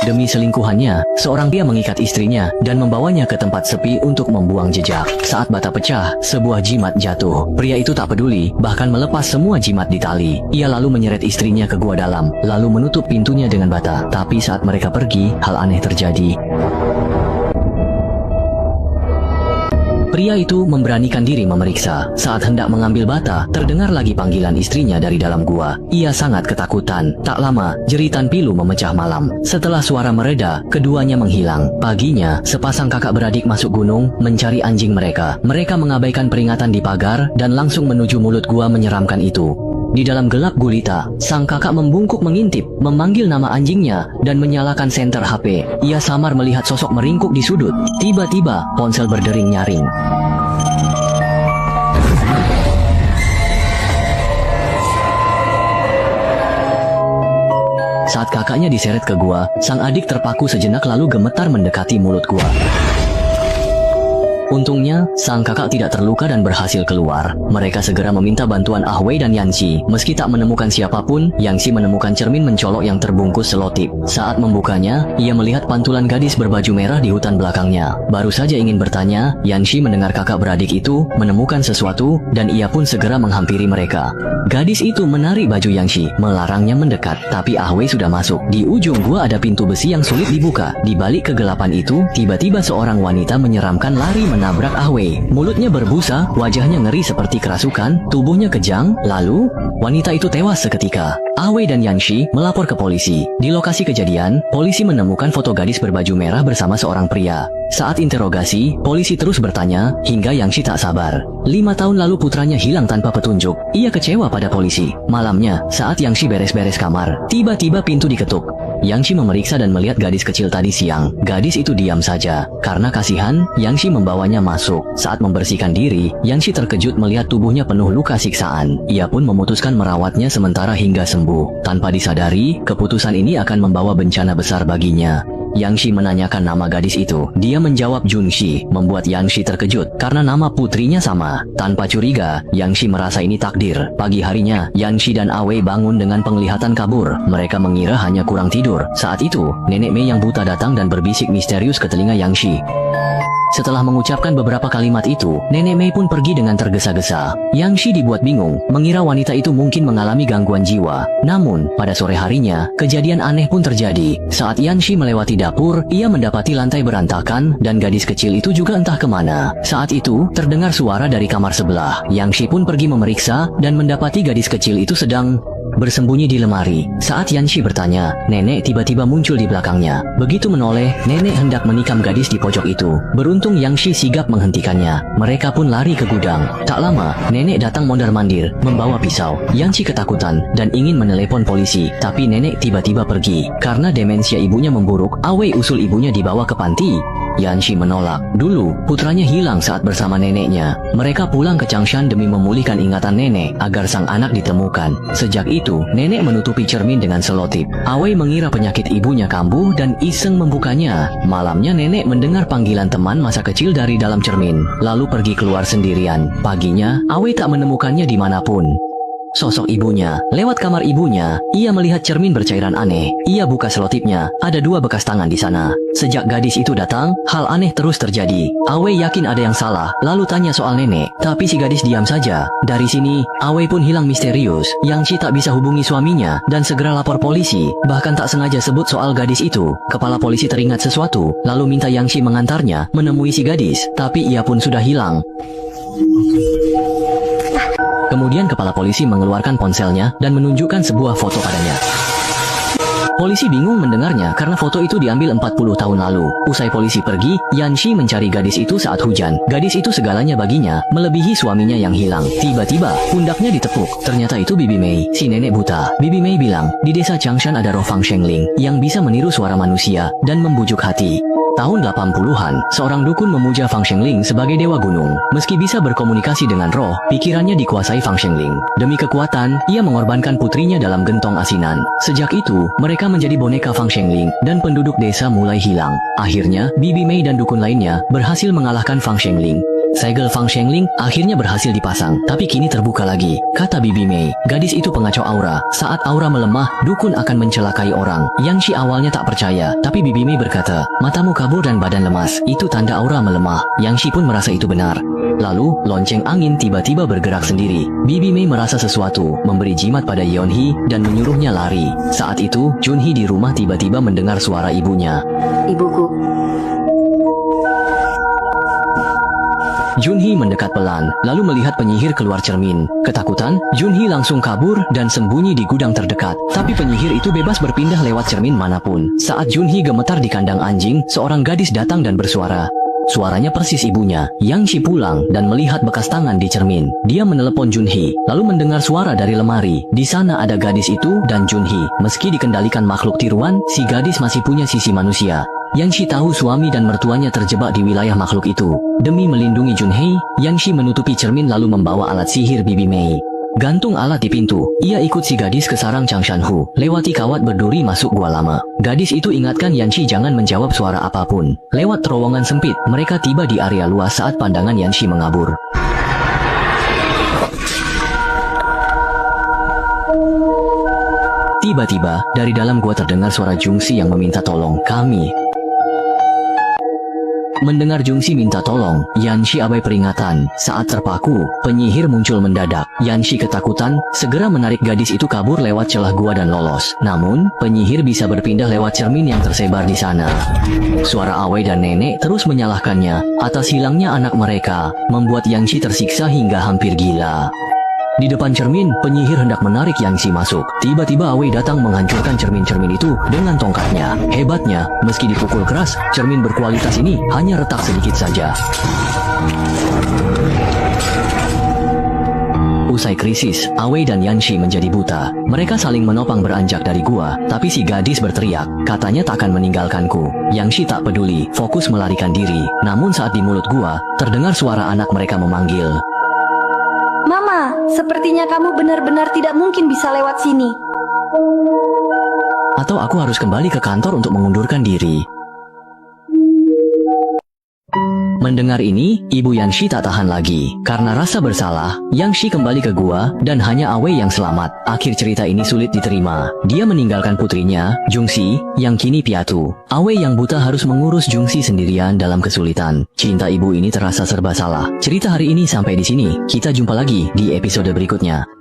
Demi selingkuhannya, seorang pria mengikat istrinya dan membawanya ke tempat sepi untuk membuang jejak. Saat bata pecah, sebuah jimat jatuh. Pria itu tak peduli, bahkan melepas semua jimat di tali. Ia lalu menyeret istrinya ke gua dalam, lalu menutup pintunya dengan bata. Tapi saat mereka pergi, hal aneh terjadi. Pria itu memberanikan diri memeriksa. Saat hendak mengambil bata, terdengar lagi panggilan istrinya dari dalam gua. Ia sangat ketakutan. Tak lama, jeritan pilu memecah malam. Setelah suara mereda, keduanya menghilang. Paginya, sepasang kakak beradik masuk gunung mencari anjing mereka. Mereka mengabaikan peringatan di pagar dan langsung menuju mulut gua menyeramkan itu. Di dalam gelap gulita, sang kakak membungkuk mengintip, memanggil nama anjingnya, dan menyalakan senter HP. Ia samar melihat sosok meringkuk di sudut. Tiba-tiba, ponsel berdering nyaring. Saat kakaknya diseret ke gua, sang adik terpaku sejenak lalu gemetar mendekati mulut gua. Untungnya, sang kakak tidak terluka dan berhasil keluar. Mereka segera meminta bantuan Ah Wei dan Yanxi. Meski tak menemukan siapapun, Yanxi menemukan cermin mencolok yang terbungkus selotip. Saat membukanya, ia melihat pantulan gadis berbaju merah di hutan belakangnya. Baru saja ingin bertanya, Yanxi mendengar kakak beradik itu menemukan sesuatu dan ia pun segera menghampiri mereka. Gadis itu menarik baju Yanxi, melarangnya mendekat, tapi Ah Wei sudah masuk. Di ujung gua ada pintu besi yang sulit dibuka. Di balik kegelapan itu, tiba-tiba seorang wanita menyeramkan lari menabrak Ah Wei. Mulutnya berbusa, wajahnya ngeri seperti kerasukan, tubuhnya kejang, lalu wanita itu tewas seketika. Ah Wei dan Yanxi melapor ke polisi. Di lokasi kejadian, polisi menemukan foto gadis berbaju merah bersama seorang pria. Saat interogasi, polisi terus bertanya, hingga Yanxi tak sabar. 5 tahun lalu putranya hilang tanpa petunjuk. Ia kecewa pada polisi. Malamnya, saat Yanxi beres-beres kamar, tiba-tiba pintu diketuk. Yanxi memeriksa dan melihat gadis kecil tadi siang. Gadis itu diam saja. Karena kasihan, Yanxi membawanya masuk. Saat membersihkan diri, Yanxi terkejut melihat tubuhnya penuh luka siksaan. Ia pun memutuskan merawatnya sementara hingga sembuh. Tanpa disadari, keputusan ini akan membawa bencana besar baginya. Yanxi menanyakan nama gadis itu. Dia menjawab Junxi, membuat Yanxi terkejut karena nama putrinya sama. Tanpa curiga, Yanxi merasa ini takdir. Pagi harinya, Yanxi dan Ah Wei bangun dengan penglihatan kabur. Mereka mengira hanya kurang tidur. Saat itu, Nenek Mei yang buta datang dan berbisik misterius ke telinga Yanxi. Setelah mengucapkan beberapa kalimat itu, Nenek Mei pun pergi dengan tergesa-gesa. Yanxi dibuat bingung, mengira wanita itu mungkin mengalami gangguan jiwa. Namun, pada sore harinya, kejadian aneh pun terjadi. Saat Yanxi melewati dapur, ia mendapati lantai berantakan, dan gadis kecil itu juga entah kemana. Saat itu, terdengar suara dari kamar sebelah. Yanxi pun pergi memeriksa, dan mendapati gadis kecil itu sedang bersembunyi di lemari. Saat Yanxi bertanya, nenek tiba-tiba muncul di belakangnya. Begitu menoleh, nenek hendak menikam gadis di pojok itu. Beruntung Yanxi sigap menghentikannya. Mereka pun lari ke gudang. Tak lama, nenek datang mondar-mandir, membawa pisau. Yanxi ketakutan dan ingin menelepon polisi, tapi nenek tiba-tiba pergi. Karena demensia ibunya memburuk, Ah Wei usul ibunya dibawa ke panti. Yanxi menolak. Dulu, putranya hilang saat bersama neneknya. Mereka pulang ke Changshan demi memulihkan ingatan nenek agar sang anak ditemukan. Sejak itu, nenek menutupi cermin dengan selotip. Ah Wei mengira penyakit ibunya kambuh dan iseng membukanya. Malamnya nenek mendengar panggilan teman masa kecil dari dalam cermin, lalu pergi keluar sendirian. Paginya, Ah Wei tak menemukannya dimanapun. Sosok ibunya. Lewat kamar ibunya, ia melihat cermin bercairan aneh. Ia buka selotipnya, ada 2 bekas tangan di sana. Sejak gadis itu datang, hal aneh terus terjadi. Ah Wei yakin ada yang salah, lalu tanya soal nenek. Tapi si gadis diam saja. Dari sini, Ah Wei pun hilang misterius. Yanxi tak bisa hubungi suaminya, dan segera lapor polisi. Bahkan tak sengaja sebut soal gadis itu. Kepala polisi teringat sesuatu, lalu minta Yanxi mengantarnya menemui si gadis. Tapi ia pun sudah hilang. Kemudian kepala polisi mengeluarkan ponselnya dan menunjukkan sebuah foto padanya. Polisi bingung mendengarnya karena foto itu diambil 40 tahun lalu. Usai polisi pergi, Yanxi mencari gadis itu saat hujan. Gadis itu segalanya baginya, melebihi suaminya yang hilang. Tiba-tiba, pundaknya ditepuk. Ternyata itu Bibi Mei, si nenek buta. Bibi Mei bilang, di desa Changshan ada roh Fang Shengling yang bisa meniru suara manusia dan membujuk hati. Tahun 80-an, seorang dukun memuja Fang Shengling sebagai dewa gunung. Meski bisa berkomunikasi dengan roh, pikirannya dikuasai Fang Shengling. Demi kekuatan, ia mengorbankan putrinya dalam gentong asinan. Sejak itu, mereka menjadi boneka Fang Shengling dan penduduk desa mulai hilang. Akhirnya, Bibi Mei dan dukun lainnya berhasil mengalahkan Fang Shengling. Segel Fang Shengling akhirnya berhasil dipasang, tapi kini terbuka lagi. Kata Bibi Mei, gadis itu pengacau aura. Saat aura melemah, dukun akan mencelakai orang. Yang Shi awalnya tak percaya, tapi Bibi Mei berkata, matamu kabur dan badan lemas. Itu tanda aura melemah. Yang Shi pun merasa itu benar. Lalu, lonceng angin tiba-tiba bergerak sendiri. Bibi Mei merasa sesuatu, memberi jimat pada Yeonhee dan menyuruhnya lari. Saat itu, Junhee di rumah tiba-tiba mendengar suara ibunya. Ibuku. Junhee mendekat pelan, lalu melihat penyihir keluar cermin. Ketakutan, Junhee langsung kabur dan sembunyi di gudang terdekat. Tapi penyihir itu bebas berpindah lewat cermin manapun. Saat Junhee gemetar di kandang anjing, seorang gadis datang dan bersuara. Suaranya persis ibunya. Yang Shi pulang dan melihat bekas tangan di cermin. Dia menelepon Junhee, lalu mendengar suara dari lemari. Di sana ada gadis itu dan Junhee. Meski dikendalikan makhluk tiruan, si gadis masih punya sisi manusia. Yang Shi tahu suami dan mertuanya terjebak di wilayah makhluk itu. Demi melindungi Junhee, Yang Shi menutupi cermin lalu membawa alat sihir Bibi Mei. Gantung alat di pintu, ia ikut si gadis ke sarang Chang Shanhu, lewati kawat berduri masuk gua lama. Gadis itu ingatkan Yang Shi jangan menjawab suara apapun. Lewat terowongan sempit, mereka tiba di area luas saat pandangan Yang Shi mengabur. Tiba-tiba, dari dalam gua terdengar suara Jungsi yang meminta tolong, kami. Mendengar Jungsi minta tolong, Yan Shi abai peringatan. Saat terpaku, penyihir muncul mendadak. Yan Shi ketakutan, segera menarik gadis itu kabur lewat celah gua dan lolos. Namun, penyihir bisa berpindah lewat cermin yang tersebar di sana. Suara Awei dan nenek terus menyalahkannya atas hilangnya anak mereka, membuat Yang Shi tersiksa hingga hampir gila. Di depan cermin, penyihir hendak menarik Yang Shi masuk. Tiba-tiba Awei datang menghancurkan cermin-cermin itu dengan tongkatnya. Hebatnya, meski dipukul keras, cermin berkualitas ini hanya retak sedikit saja. Usai krisis, Awei dan Yan Shi menjadi buta. Mereka saling menopang beranjak dari gua, tapi si gadis berteriak, katanya tak akan meninggalkanku. Yang Shi tak peduli, fokus melarikan diri. Namun saat di mulut gua, terdengar suara anak mereka memanggil. Mama, sepertinya kamu benar-benar tidak mungkin bisa lewat sini. Atau aku harus kembali ke kantor untuk mengundurkan diri. Mendengar ini, ibu Yan Shi tak tahan lagi. Karena rasa bersalah, Yang Shi kembali ke gua dan hanya Awei yang selamat. Akhir cerita ini sulit diterima. Dia meninggalkan putrinya, Jungsi, yang kini piatu. Awei yang buta harus mengurus Jungsi sendirian dalam kesulitan. Cinta ibu ini terasa serba salah. Cerita hari ini sampai di sini. Kita jumpa lagi di episode berikutnya.